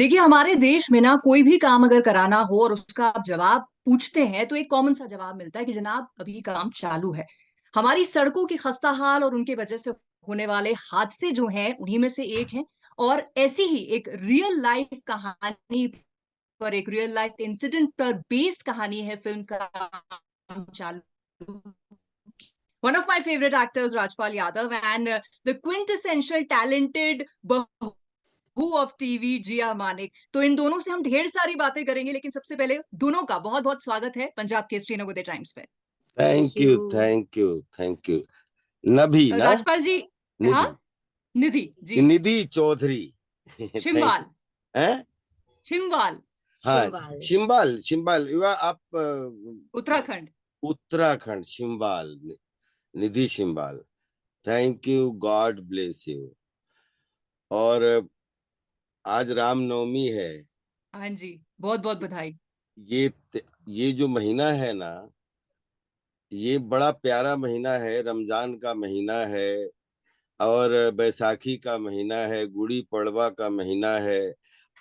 देखिए, हमारे देश में ना कोई भी काम अगर कराना हो और उसका आप जवाब पूछते हैं तो एक कॉमन सा जवाब मिलता है कि जनाब अभी काम चालू है। हमारी सड़कों की खस्ता हाल और उनके वजह से होने वाले हादसे जो हैं उन्हीं में से एक है। और ऐसी ही एक रियल लाइफ कहानी पर, एक रियल लाइफ इंसिडेंट पर बेस्ड कहानी है फिल्म का काम चालू। One of my favorite actors, Rajpal Yadav, and the quintessential talented who of TV Jiya Manik. तो इन दोनों से हम ढेर सारी बातें करेंगे, लेकिन सबसे पहले दोनों का बहुत बहुत स्वागत है पंजाब केसरी नवोदय टाइम्स पे। Thank thank you you. Thank you thank you. नभी ना। राजपाल जी। हाँ। निधि। निधि जी। निधि चौधरी। थैंक छिमवाल। यू। हैं। छिमवाल। हाँ। शिमवाल। शिम्बाल शिम्बाल आप Uttarakhand. Uttarakhand Shimbal. Nidhi Shimbal. Thank you, God bless you. और आज रामनवमी है। हाँ जी, बहुत बहुत बधाई। ये जो महीना है ना, ये बड़ा प्यारा महीना है। रमजान का महीना है और बैसाखी का महीना है, गुड़ी पड़वा का महीना है।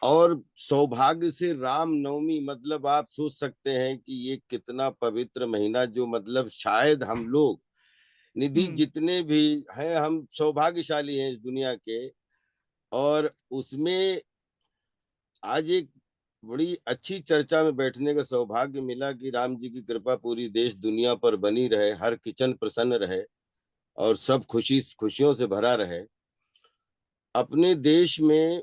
और सौभाग्य से रामनवमी, मतलब आप सोच सकते हैं कि ये कितना पवित्र महीना, जो मतलब शायद हम लोग, निधि हम्म। जितने भी हैं, हम सौभाग्यशाली हैं इस दुनिया के। और उसमें आज एक बड़ी अच्छी चर्चा में बैठने का सौभाग्य मिला कि राम जी की कृपा पूरी देश दुनिया पर बनी रहे, हर किचन प्रसन्न रहे और सब खुशियों से भरा रहे। अपने देश में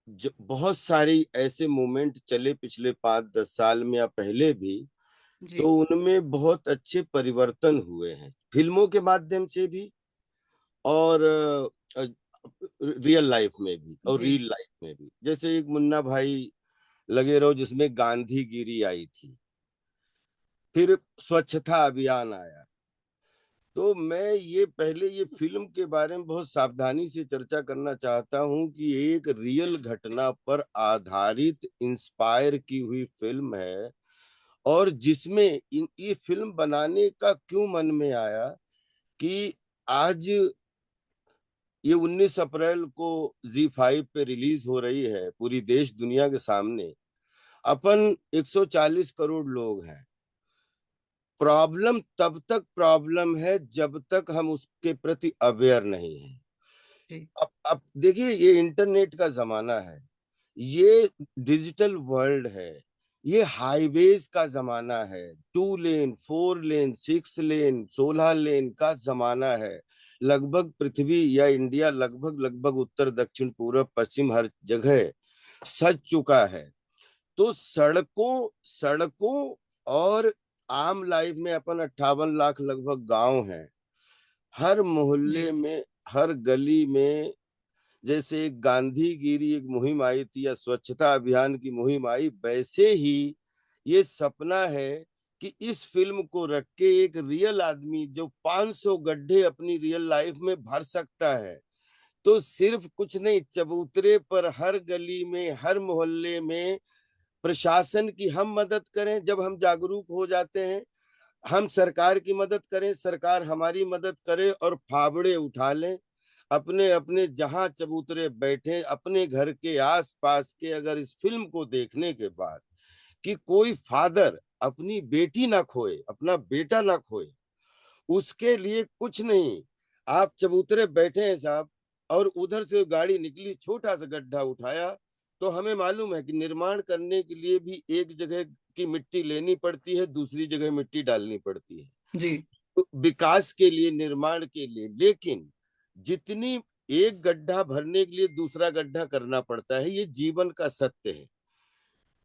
बहुत सारी ऐसे मोमेंट चले पिछले 5-10 साल में या पहले भी, जी। तो उनमें बहुत अच्छे परिवर्तन हुए हैं, फिल्मों के माध्यम से भी और रियल लाइफ में भी और जी। रियल लाइफ में भी। जैसे एक मुन्ना भाई लगे रहो, जिसमें गांधी गिरी आई थी, फिर स्वच्छता अभियान आया। तो मैं ये पहले ये फिल्म के बारे में बहुत सावधानी से चर्चा करना चाहता हूं कि एक रियल घटना पर आधारित इंस्पायर की हुई फिल्म है। और जिसमें ये फिल्म बनाने का क्यों मन में आया कि आज ये 19 अप्रैल को Z5 पे रिलीज हो रही है पूरी देश दुनिया के सामने। अपन 140 करोड़ लोग हैं। प्रॉब्लम तब तक प्रॉब्लम है जब तक हम उसके प्रति अवेयर नहीं है। जी। अब देखिए, ये इंटरनेट का जमाना है, ये डिजिटल वर्ल्ड है, ये हाईवेज का जमाना है। 2 लेन, 4 लेन, 6 लेन, 16 लेन का जमाना है। लगभग पृथ्वी या इंडिया लगभग लगभग उत्तर दक्षिण पूर्व पश्चिम हर जगह सज चुका है। तो सड़कों सड़कों और आम लाइफ में अपन 58 लाख लगभग गांव हैं। हर जी। मोहल्ले में, हर गली में, जैसे एक गांधीगिरी एक मुहिम आई थी या स्वच्छता अभियान की मुहिम आई, वैसे ही ये सपना है कि इस फिल्म को रख के एक रियल आदमी जो 500 गड्ढे अपनी रियल लाइफ में भर सकता है, तो सिर्फ कुछ नहीं, चबूतरे पर हर गली में हर मोहल्ले में प्रशासन की हम मदद करें। जब हम जागरूक हो जाते हैं, हम सरकार की मदद करें, सरकार हमारी मदद करे और फावड़े उठा लें। अपने अपने जहां चबूतरे बैठे अपने घर के आस पास के, अगर इस फिल्म को देखने के बाद कि कोई फादर अपनी बेटी ना खोए, अपना बेटा ना खोए, उसके लिए कुछ नहीं। आप चबूतरे बैठे हैं साहब, और उधर से गाड़ी निकली, छोटा सा गड्ढा उठाया, तो हमें मालूम है कि निर्माण करने के लिए भी एक जगह की मिट्टी लेनी पड़ती है, दूसरी जगह मिट्टी डालनी पड़ती है, जी। तो विकास के लिए, निर्माण के लिए। लेकिन जितनी एक गड्ढा भरने के लिए दूसरा गड्ढा करना पड़ता है, ये जीवन का सत्य है।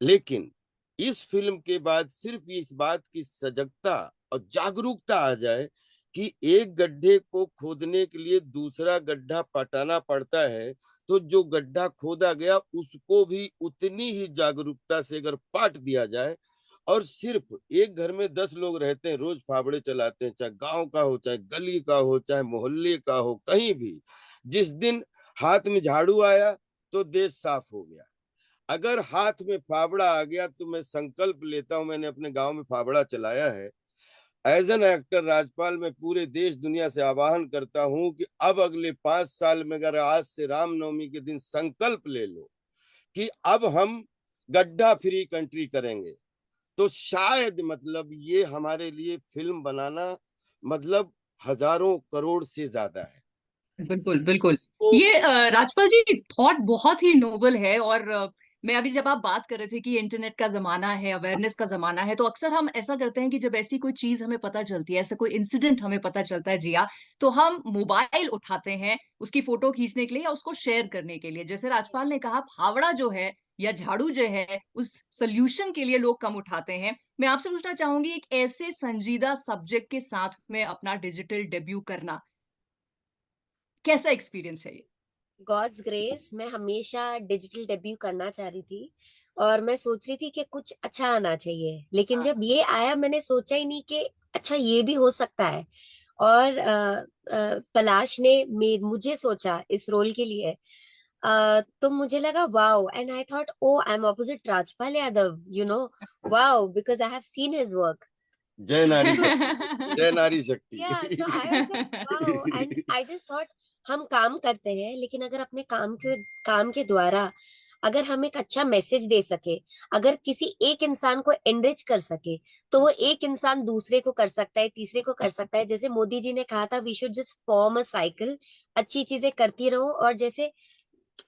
लेकिन इस फिल्म के बाद सिर्फ इस बात की सजगता और जागरूकता आ जाए कि एक गड्ढे को खोदने के लिए दूसरा गड्ढा पटाना पड़ता है, तो जो गड्ढा खोदा गया उसको भी उतनी ही जागरूकता से अगर पाट दिया जाए। और सिर्फ एक घर में 10 लोग रहते हैं, रोज फावड़े चलाते हैं, चाहे गांव का हो, चाहे गली का हो, चाहे मोहल्ले का हो, कहीं भी। जिस दिन हाथ में झाड़ू आया तो देश साफ हो गया। अगर हाथ में फावड़ा आ गया तो मैं संकल्प लेता हूं, मैंने अपने गांव में फावड़ा चलाया है, एज एन एक्टर राजपाल, मैं पूरे देश दुनिया से आह्वान करता हूं कि अब अगले 5 साल में अगर आज से रामनवमी के दिन संकल्प ले लो कि अब हम गड्ढा फ्री कंट्री करेंगे, तो शायद मतलब ये हमारे लिए फिल्म बनाना मतलब हजारों करोड़ से ज्यादा है। बिल्कुल बिल्कुल। इसको ये राजपाल जी, थॉट बहुत ही नोबल है। और मैं अभी जब आप बात कर रहे थे कि इंटरनेट का जमाना है, अवेयरनेस का जमाना है, तो अक्सर हम ऐसा करते हैं कि जब ऐसी कोई चीज हमें पता चलती है, ऐसा कोई इंसिडेंट हमें पता चलता है जिया, तो हम मोबाइल उठाते हैं उसकी फोटो खींचने के लिए या उसको शेयर करने के लिए। जैसे राजपाल ने कहा, फावड़ा जो है या झाड़ू जो है, उस सोल्यूशन के लिए लोग कम उठाते हैं। मैं आपसे पूछना चाहूंगी, एक ऐसे संजीदा सब्जेक्ट के साथ में अपना डिजिटल डेब्यू करना कैसा एक्सपीरियंस है ये? गॉड्स ग्रेस, मैं हमेशा डिजिटल डेब्यू करना चाह रही थी और मैं सोच रही थी कि कुछ अच्छा आना चाहिए, लेकिन हाँ। जब ये आया मैंने सोचा ही नहीं कि अच्छा ये भी हो सकता है। और पलाश ने मुझे सोचा इस रोल के लिए, तो मुझे लगा wow, and I thought oh I am opposite Rajpal Yadav, wow, because I have seen his work. जय नारी शक्ति, जय नारी शक्ति। Yeah so I was like wow, and I just thought हम काम करते हैं, लेकिन अगर अपने काम के द्वारा अगर हम एक अच्छा मैसेज दे सके, अगर किसी एक इंसान को एनरिच कर सके, तो वो एक इंसान दूसरे को कर सकता है, तीसरे को कर सकता है। जैसे मोदी जी ने कहा था, we should just form a cycle, अच्छी चीजें करती रहो। और जैसे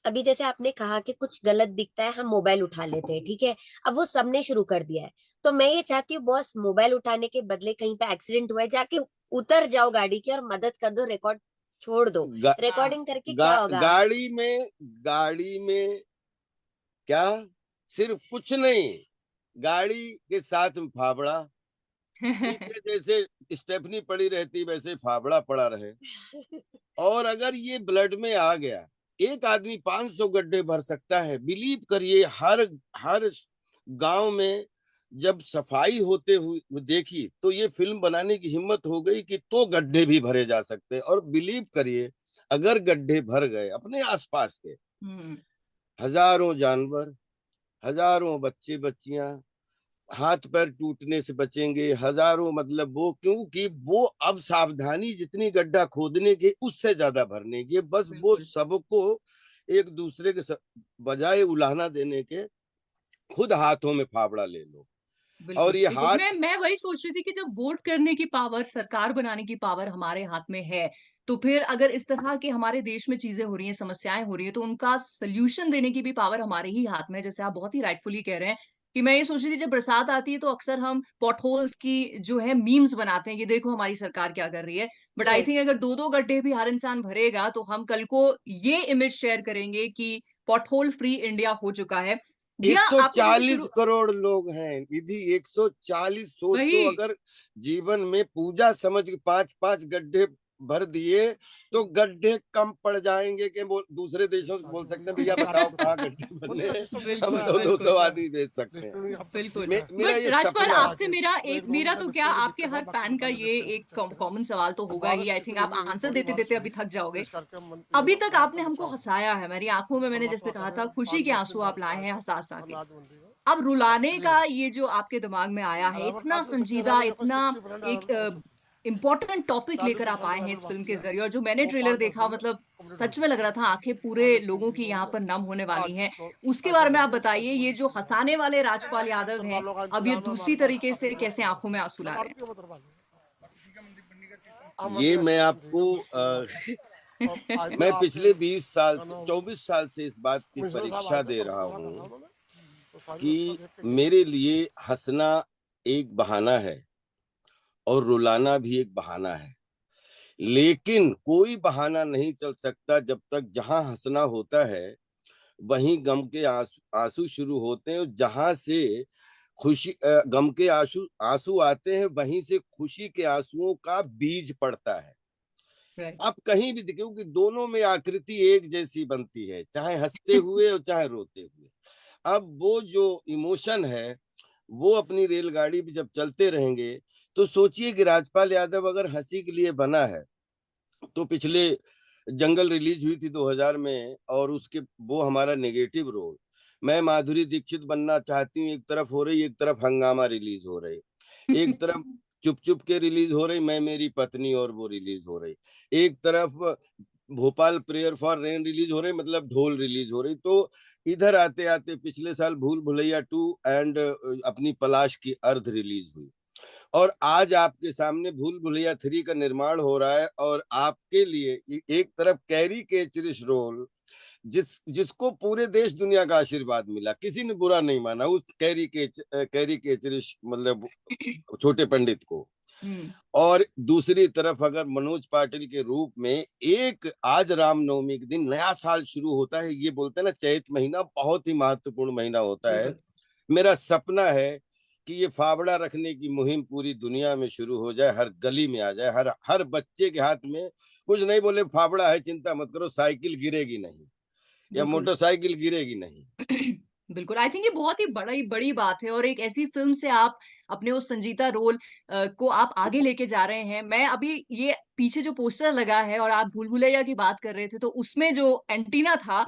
अभी जैसे आपने कहा कि कुछ गलत दिखता है हम मोबाइल उठा लेते हैं, ठीक है, अब वो सबने शुरू कर दिया है। तो मैं ये चाहती हूँ बॉस, मोबाइल उठाने के बदले कहीं पे एक्सीडेंट हुआ है, जाके उतर जाओ गाड़ी की और मदद कर दो, रिकॉर्ड छोड़ दो। गा, रिकॉर्डिंग करके क्या गा, होगा? गाड़ी में क्या, सिर्फ कुछ नहीं, गाड़ी के साथ में फावड़ा, पीछे जैसे स्टेफनी पड़ी रहती वैसे फावड़ा पड़ा रहे। और अगर ये ब्लड में आ गया, एक आदमी 500 गड्ढे भर सकता है। बिलीव करिए, हर हर गांव में जब सफाई होते हुए देखी, तो ये फिल्म बनाने की हिम्मत हो गई कि तो गड्ढे भी भरे जा सकते हैं। और बिलीव करिए, अगर गड्ढे भर गए अपने आसपास के, हजारों जानवर, हजारों बच्चे बच्चियां हाथ पैर टूटने से बचेंगे, हजारों मतलब वो, क्योंकि वो अब सावधानी जितनी गड्ढा खोदने की उससे ज्यादा भरने की, बस वो बिल्कुल सबको एक दूसरे के बजाय उलाहना देने के खुद हाथों में फावड़ा ले लो। और बिल्कुल ये बिल्कुल। हाथ, मैं वही सोच रही थी कि जब वोट करने की पावर, सरकार बनाने की पावर हमारे हाथ में है, तो फिर अगर इस तरह के हमारे देश में चीजें हो रही हैं, समस्याएं हो रही हैं, तो उनका सोल्यूशन देने की भी पावर हमारे ही हाथ में है। जैसे आप बहुत ही राइटफुली कह रहे हैं कि मैं ये सोच रही थी, जब बरसात आती है तो अक्सर हम पॉट होल्स की जो है मीम्स बनाते हैं कि देखो हमारी सरकार क्या कर रही है। But I yes. थिंक अगर दो दो गड्ढे भी हर इंसान भरेगा, तो हम कल को ये इमेज शेयर करेंगे कि पॉट होल फ्री इंडिया हो चुका है। जी हाँ, आपने जैसे 140 शुरू, करोड़ लोग हैं निधि, 140। सोचो, वही अगर जीवन में पूजा समझ के 5-5 गड्ढे भर दिए, तो गड्ढे कम पड़ जाएंगे कि दूसरे देशों से बोल सकते हैं भैया बताओ कहाँ गड्ढे बनने हैं, हम बिल्कुल 200 बिल्कुल आदमी भेज सकते हैं। बिल्कुल। मेरा बट ये राजपाल, सपना आपसे मेरा तो क्या, आपके हर फैन का ये एक कॉमन सवाल तो होगा ही। आई थिंक आप आंसर देते देते अभी थक जाओगे। अभी तक आपने हमको हंसाया है, मेरी आंखों में, मैंने जैसे कहा था, खुशी के आंसू आप लाए हैं, हंसा हंसा के। अब रुलाने का ये जो आपके दिमाग में आया है, इतना संजीदा, इतना एक इम्पोर्टेंट टॉपिक लेकर आप आए हैं इस फिल्म के जरिए, और जो मैंने ट्रेलर देखा, मतलब सच में लग रहा था आंखें पूरे लोगों की यहाँ पर नम होने वाली हैं। उसके बारे में आप बताइए, ये जो हंसाने वाले राजपाल यादव हैं, अब ये दूसरी तरीके से कैसे आंखों में आंसू ला रहे ये मैं आपको मैं पिछले 20 साल से, 24 साल से इस बात की परीक्षा दे रहा हूँ कि मेरे लिए हंसना एक बहाना है और रुलाना भी एक बहाना है। लेकिन कोई बहाना नहीं चल सकता जब तक जहां हंसना होता है वहीं गम के आंसू आंसू शुरू होते हैं। जहां से गम के आंसू आंसू आते हैं, वहीं से खुशी के आंसुओं का बीज पड़ता है। हैं? आप कहीं भी देखो कि दोनों में आकृति एक जैसी बनती है, चाहे हंसते हुए और चाहे रोते हुए। अब वो जो इमोशन है, वो अपनी रेलगाड़ी भी जब चलते रहेंगे, तो सोचिए कि राजपाल यादव अगर हंसी के लिए बना है, तो पिछले जंगल रिलीज हुई थी 2000 में, और उसके वो हमारा नेगेटिव रोल, मैं माधुरी दीक्षित बनना चाहती हूँ, एक तरफ हो रही, एक तरफ हंगामा रिलीज हो रही, एक तरफ चुप चुप के रिलीज हो रही, मैं मेरी पत्नी और वो रिलीज हो रही, एक तरफ Bhopal prayer for rain release हो रही, मतलब ढोल रिलीज हो रही, तो इधर आते आते पिछले साल भूल भुलैया 2 एंड अपनी पलाश की अर्ध रिलीज हुई, और आज आपके सामने भूल भुलैया 3 का निर्माण हो रहा है। और आपके लिए एक तरफ कैरी केचरिश रोल, जिसको पूरे देश दुनिया का आशीर्वाद मिला, किसी ने बुरा नहीं माना उस कैरी केचरिश मतलब छोटे पंडित को। और दूसरी तरफ अगर मनोज पाटिल के रूप में, एक आज रामनवमी के दिन नया साल शुरू होता है, ये बोलते हैं ना चैत महीना बहुत ही महत्वपूर्ण महीना होता है। मेरा सपना है कि ये फावड़ा रखने की मुहिम पूरी दुनिया में शुरू हो जाए, हर गली में आ जाए, हर हर बच्चे के हाथ में, कुछ नहीं बोले फावड़ा है चिंता मत करो, साइकिल गिरेगी नहीं या मोटरसाइकिल गिरेगी नहीं। बिल्कुल, आई थिंक ये बहुत ही बड़ी बात है, और एक ऐसी फिल्म से आप अपने उस संजीता रोल को आप आगे लेके जा रहे हैं। मैं अभी ये पीछे जो पोस्टर लगा है और आप भूल भुलैया की बात कर रहे थे, तो उसमें जो एंटीना था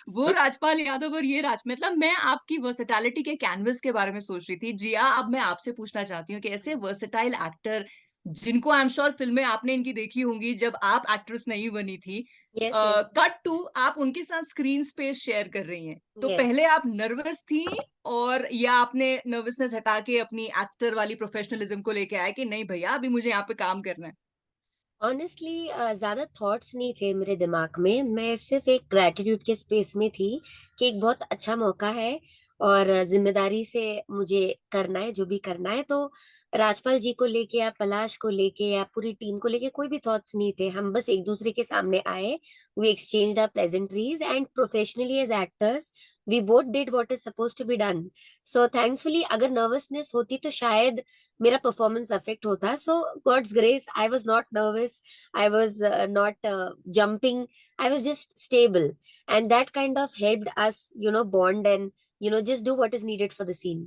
वो राजपाल यादव, और ये मतलब मैं आपकी वर्सेटैलिटी के कैनवस के बारे में सोच रही थी। जिया, अब मैं आपसे पूछना चाहती हूँ कि ऐसे वर्सेटाइल एक्टर जिनको आई एम श्योर फिल्में आपने इनकी देखी होंगी जब आप एक्ट्रेस नहीं बनी थी, कट टू आप उनके साथ स्क्रीन स्पेस शेयर कर रही हैं, तो पहले आप नर्वस थी, और या आपने नर्वसनेस हटा के अपनी एक्टर वाली प्रोफेशनलिज्म को लेके आए कि नहीं भैया अभी मुझे यहाँ पे काम करना है? ऑनेस्टली ज्यादा थॉट्स नहीं थे मेरे दिमाग में, मैं सिर्फ एक ग्रेटिट्यूड के स्पेस में थी कि एक बहुत अच्छा मौका है और जिम्मेदारी से मुझे करना है जो भी करना है। तो राजपाल जी को लेके या पलाश को लेके या पूरी टीम को लेके कोई भी थॉट्स नहीं थे, हम बस एक दूसरे के सामने आए, we exchanged our pleasantries and professionally as actors we both did what is supposed to be done. So thankfully अगर नर्वसनेस होती तो शायद मेरा परफॉर्मेंस अफेक्ट होता। So God's grace, I was not nervous, I was not jumping. I was just stable, and that kind of helped us, bond and just do what is needed for the scene.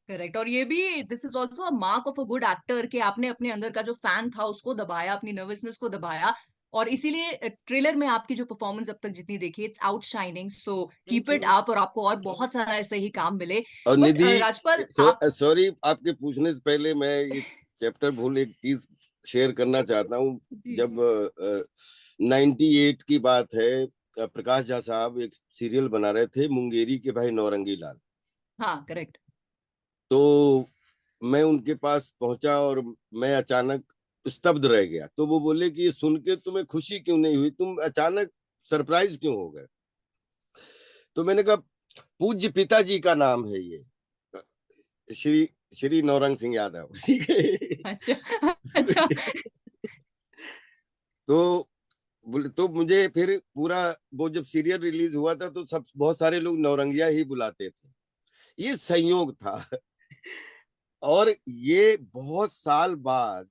Correct, और ये भी this is also a mark of a good actor कि आपने अपने अंदर का जो fan था उसको दबाया, अपनी नर्वसनेस को दबाया, और इसीलिए ट्रेलर में आपकी जो परफॉर्मेंस अब तक जितनी देखी, it's outshining, so keep it up, और आपको और बहुत सारा ऐसे ही काम मिले। और बट निधि, राजपाल आप सॉरी आपके पूछने से पहले मैं ये चैप्टर भूल एक चीज शेयर करना चाहता हूँ। जब 98 की बात है, प्रकाश झा साहब एक सीरियल बना रहे थे, मुंगेरी के भाई नौरंगी लाल। हाँ करेक्ट। तो मैं उनके पास पहुंचा और मैं अचानक स्तब्ध रह गया। तो वो बोले कि ये सुन के तुम्हें खुशी क्यों नहीं हुई, तुम अचानक सरप्राइज क्यों हो गए? तो मैंने कहा पूज्य पिताजी का नाम है ये, श्री श्री नौरंग सिंह यादव उसी के। अच्छा अच्छा। तो तो मुझे फिर पूरा, वो जब सीरियल रिलीज हुआ था तो सब बहुत सारे लोग नौरंगिया ही बुलाते थे, ये संयोग था। और ये बहुत साल बाद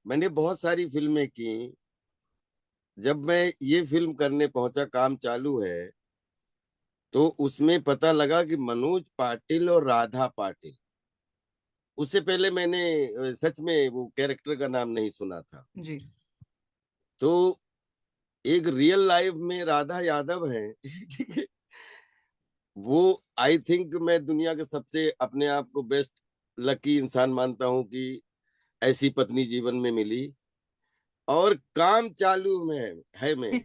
मैंने बहुत सारी फिल्में की, जब मैं ये फिल्म करने पहुंचा, काम चालू है, तो उसमें पता लगा कि मनोज पाटिल और राधा पाटिल, उससे पहले मैंने सच में वो कैरेक्टर का नाम नहीं सुना था जी। तो एक रियल लाइफ में राधा यादव है। ठीक है, वो आई थिंक मैं दुनिया के सबसे अपने आप को बेस्ट लकी इंसान मानता हूं कि ऐसी पत्नी जीवन में मिली। और काम चालू में है मैं,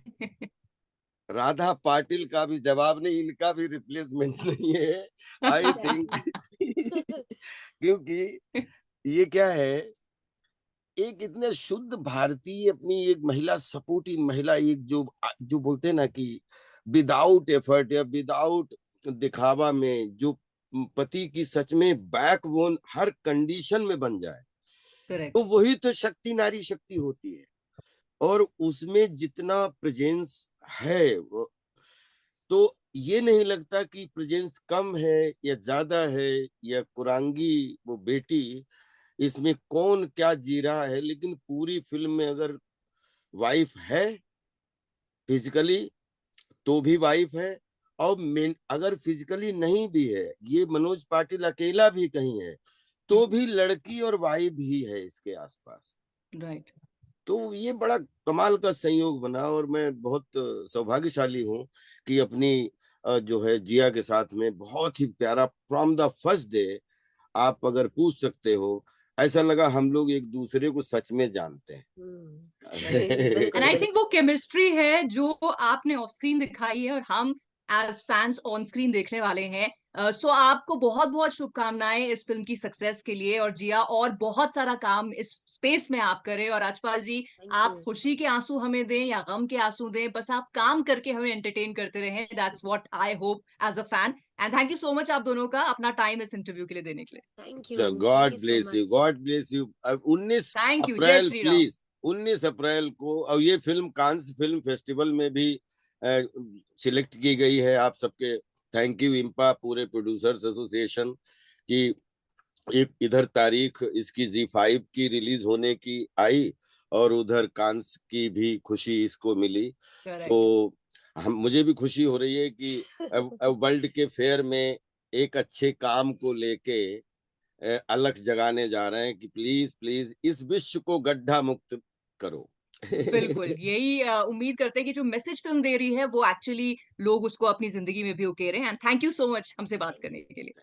राधा पाटिल का भी जवाब नहीं, इनका भी रिप्लेसमेंट नहीं है आई थिंक। क्योंकि ये क्या है, एक इतने शुद्ध भारतीय, अपनी एक महिला, सपोर्टिव महिला, एक जो जो बोलते हैं ना कि विदाउट एफर्ट या विदाउट दिखावा में, जो पति की सच में बैकबोन हर कंडीशन में बन जाए, करेक्ट। तो वही तो शक्ति, नारी शक्ति होती है। और उसमें जितना प्रेजेंस है तो ये नहीं लगता कि प्रेजेंस कम है या ज्यादा है, या कुरांगी वो बेटी इसमें कौन क्या जी रहा है, लेकिन पूरी फिल्म में अगर वाइफ है फिजिकली तो भी वाइफ है, और अगर फिजिकली नहीं भी है, ये मनोज पाटिल अकेला भी कहीं है, तो भी लड़की और वाइफ भी है इसके आसपास। राइट। तो ये बड़ा कमाल का संयोग बना, और मैं बहुत सौभाग्यशाली हूँ कि अपनी जो है जिया के साथ में बहुत ही प्यारा, फ्रॉम द फर्स्ट डे, आप अगर पूछ सकते हो, ऐसा लगा हम लोग एक दूसरे को सच में जानते हैं। एंड आई थिंक वो केमिस्ट्री है जो आपने ऑफ स्क्रीन दिखाई है और हम एज फैंस ऑन स्क्रीन देखने वाले हैं। सो आपको बहुत बहुत शुभकामनाएं इस फिल्म की सक्सेस के लिए, और जिया और बहुत सारा काम इस स्पेस में आप करें। और राजपाल जी, आप खुशी के आंसू हमें दें या गम के आंसू दें, बस आप काम करके हमें एंटरटेन करते रहें। That's what I hope as a fan. And thank you so much आप दोनों का अपना टाइम इस इंटरव्यू के लिए देने के लिए। God bless you, God bless you. 19 thank you. जय अप्रैल श्री राम। प्लीज, 19 अप्रैल को, और ये फिल्म कांस फिल्म फेस्टिवल में भी सिलेक्ट की गई है। आप सबके थैंक यू इम्पा, पूरे प्रोड्यूसर्स एसोसिएशन की। एक इधर तारीख इसकी Z5 की रिलीज होने की आई, और उधर कांस की भी खुशी इसको मिली। तो मुझे भी खुशी हो रही है कि अब वर्ल्ड के फेयर में एक अच्छे काम को लेके अलख जगाने जा रहे हैं कि प्लीज प्लीज इस विश्व को गड्ढा मुक्त करो। बिल्कुल, यही उम्मीद करते हैं कि जो मैसेज फिल्म दे रही है वो एक्चुअली लोग उसको अपनी जिंदगी में भी उकेरें। And thank you so much हमसे बात करने के लिए।